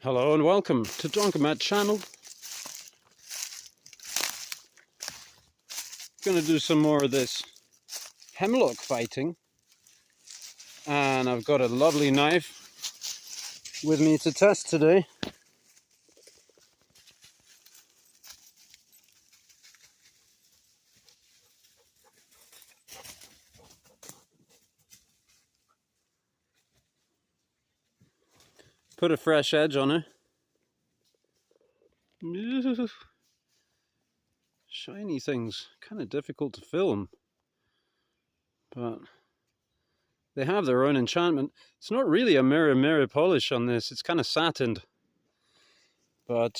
Hello and welcome to Donkamat channel. Gonna do some more of this hemlock fighting, and I've got a lovely knife with me to test today. Put a fresh edge on it. Shiny things, kind of difficult to film, but they have their own enchantment. It's not really a mirror polish on this, it's kind of satined, but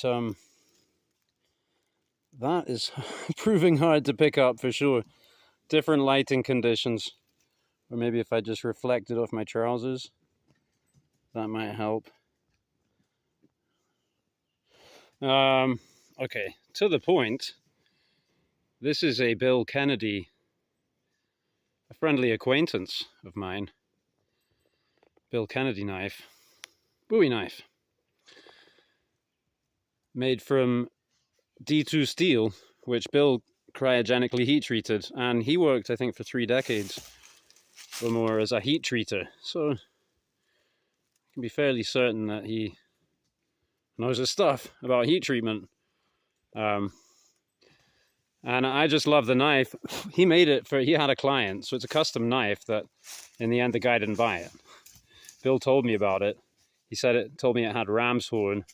that is proving hard to pick up for sure. Different lighting conditions, or maybe if I just reflect it off my trousers, that might help. Okay, to the point. This is a Bill Kennedy, a friendly acquaintance of mine. Bill Kennedy knife, Bowie knife, made from D2 steel, which Bill cryogenically heat treated, and he worked, I think, for 3 decades or more as a heat treater, so I can be fairly certain that he knows his stuff about heat treatment. And I just love the knife. He made it he had a client, so it's a custom knife that in the end the guy didn't buy it. Bill told me about it. He told me it had ram's horn.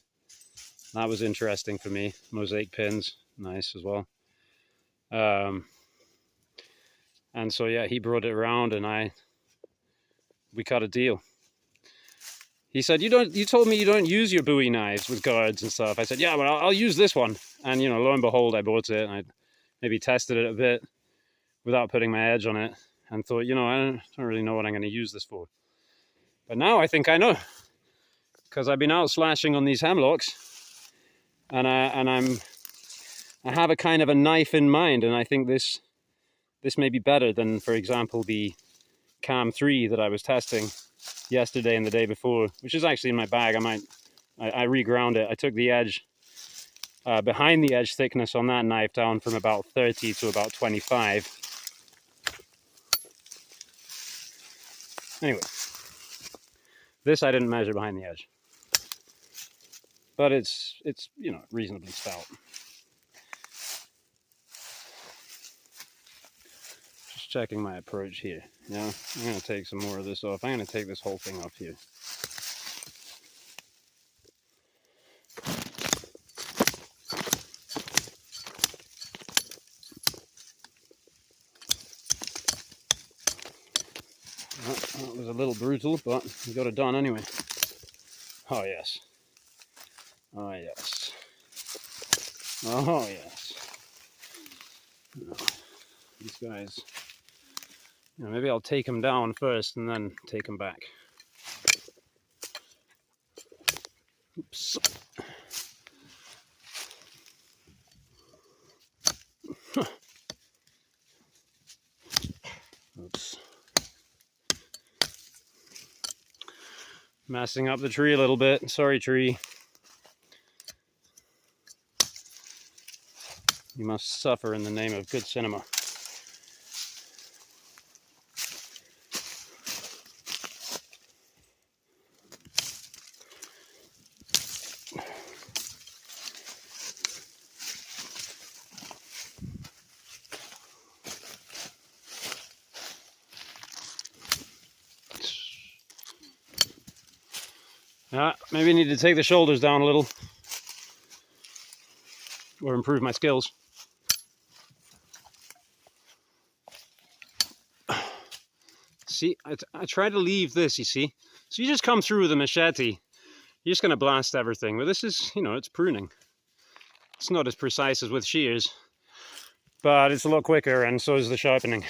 That was interesting for me. Mosaic pins, nice as well. And so yeah, he brought it around and we cut a deal. He said, you told me you don't use your Bowie knives with guards and stuff. I said, yeah, well, I'll use this one. And lo and behold, I bought it, and I maybe tested it a bit without putting my edge on it, and thought, I don't really know what I'm going to use this for. But now I think I know, because I've been out slashing on these hemlocks, and I have a kind of a knife in mind, and I think this may be better than, for example, the Cam 3 that I was testing yesterday and the day before, which is actually in my bag. I reground it. I took the edge, behind the edge thickness on that knife down from about 30 to about 25. Anyway, this I didn't measure behind the edge, but it's reasonably stout. Just checking my approach here. Yeah, I'm going to take some more of this off. I'm going to take this whole thing off here. That was a little brutal, but we got it done anyway. Oh yes. Oh yes. Oh yes. These guys. Maybe I'll take them down first and then take them back. Oops. Oops. Messing up the tree a little bit. Sorry, tree. You must suffer in the name of good cinema. Maybe I need to take the shoulders down a little, or improve my skills. See, I try to leave this, you see. So you just come through with a machete, you're just going to blast everything. But this is, it's pruning. It's not as precise as with shears, but it's a lot quicker, and so is the sharpening.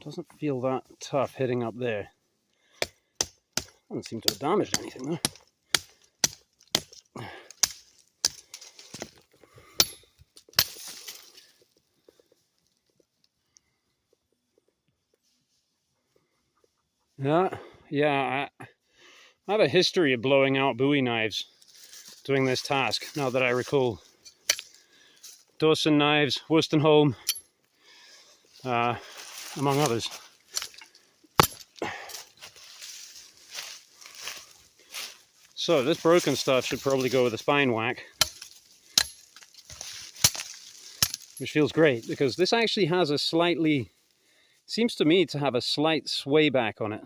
Doesn't feel that tough hitting up there. Doesn't seem to have damaged anything though. Yeah, I have a history of blowing out Bowie knives doing this task, now that I recall. Dawson knives, Worstenholm, among others. So this broken stuff should probably go with a spine whack, which feels great because this actually has a slightly, seems to me to have a slight sway back on it.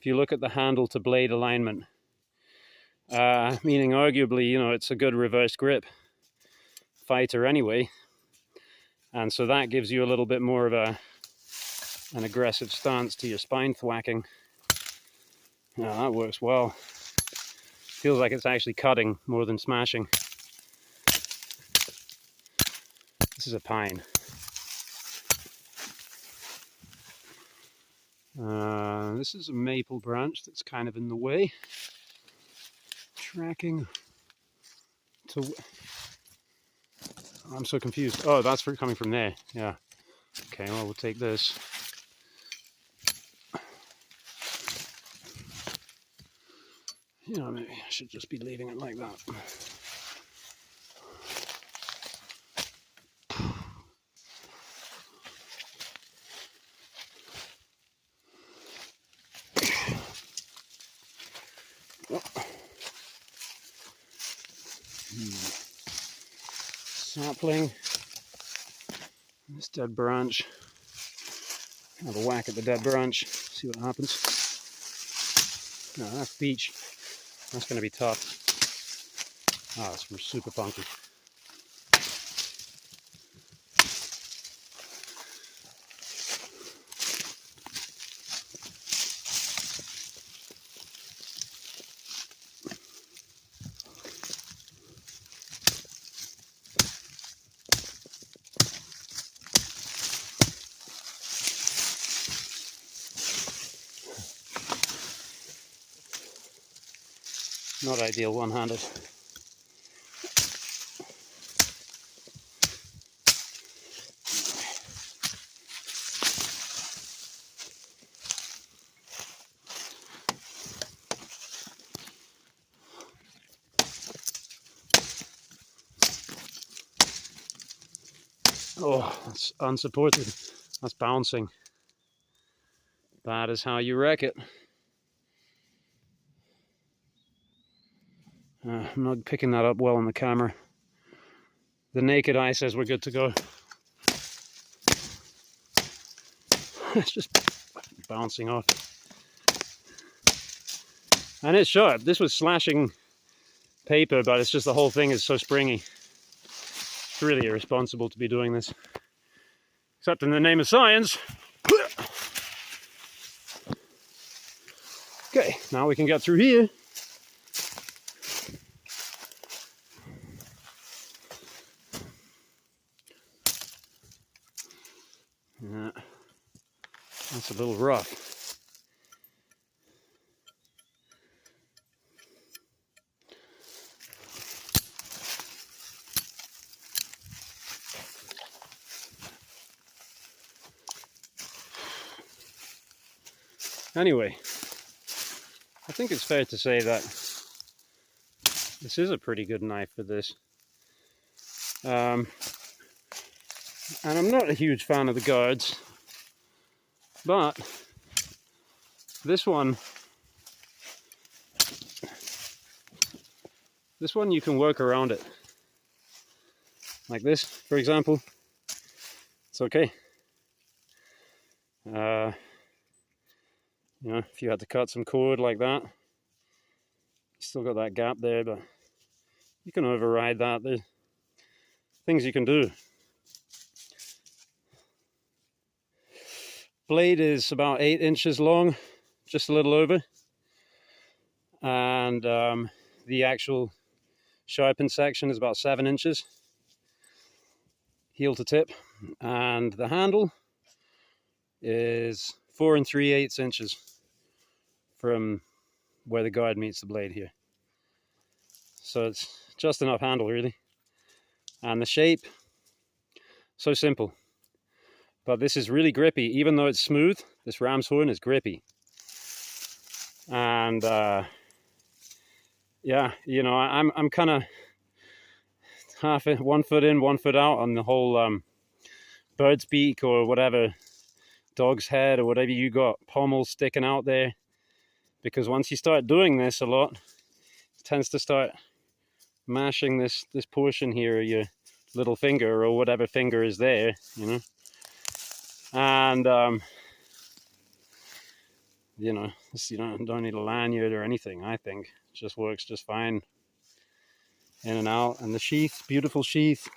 If you look at the handle to blade alignment, meaning arguably, you know, it's a good reverse grip fighter anyway. And so that gives you a little bit more of an aggressive stance to your spine thwacking. Yeah, that works well. Feels like it's actually cutting more than smashing. This is a pine. This is a maple branch that's kind of in the way. Tracking to... I'm so confused. Oh, that's coming from there. Yeah. Okay, well, we'll take this. You know, maybe I should just be leaving it like that. Sapling. This dead branch. Have a whack at the dead branch. See what happens. No, that's beech. That's going to be tough. Ah, it's super funky. Not ideal one-handed. Oh, that's unsupported. That's bouncing. That is how you wreck it. I'm not picking that up well on the camera. The naked eye says we're good to go. It's just bouncing off. And it's sharp. This was slashing paper, but it's just the whole thing is so springy. It's really irresponsible to be doing this. Except in the name of science. Okay, now we can get through here. Yeah, that's a little rough. Anyway, I think it's fair to say that this is a pretty good knife for this. And I'm not a huge fan of the guards, but this one you can work around it. Like this, for example, it's okay. You know, if you had to cut some cord like that, you still got that gap there, but you can override that. There's things you can do. Blade is about 8 inches long, just a little over, and the actual sharpened section is about 7 inches, heel to tip, and the handle is 4 3/8 inches from where the guard meets the blade here. So it's just enough handle, really. And the shape, so simple. But this is really grippy. Even though it's smooth, this ram's horn is grippy. And yeah, you know, I'm kind of half 1 foot in, 1 foot out on the whole bird's beak or whatever, dog's head or whatever you got, pommel sticking out there. Because once you start doing this a lot, it tends to start mashing this portion here, your little finger or whatever finger is there, you know. And you know, you don't need a lanyard or anything. I think it just works just fine, in and out. And the sheath, beautiful sheath.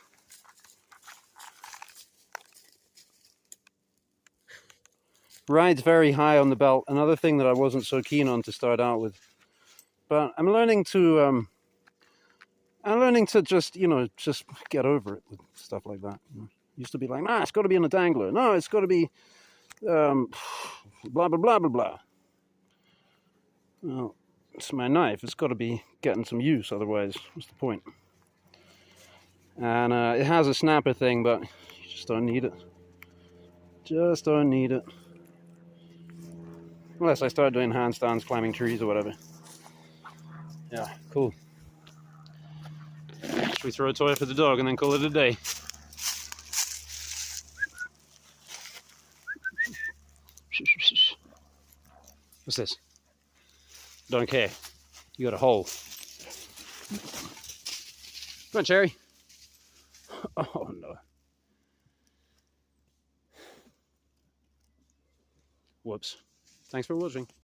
Rides very high on the belt. Another thing that I wasn't so keen on to start out with, but I'm learning to just, you know, just get over it with stuff like that. You know? Used to be like, nah, it's got to be in a dangler. No, it's got to be blah blah blah blah blah. Well, it's my knife. It's got to be getting some use. Otherwise, what's the point? And it has a snapper thing, but you just don't need it. Just don't need it. Unless I start doing handstands, climbing trees or whatever. Yeah, cool. Should we throw a toy for the dog and then call it a day? What's this? Don't care. You got a hole. Come on, Cherry. Oh, no. Whoops. Thanks for watching.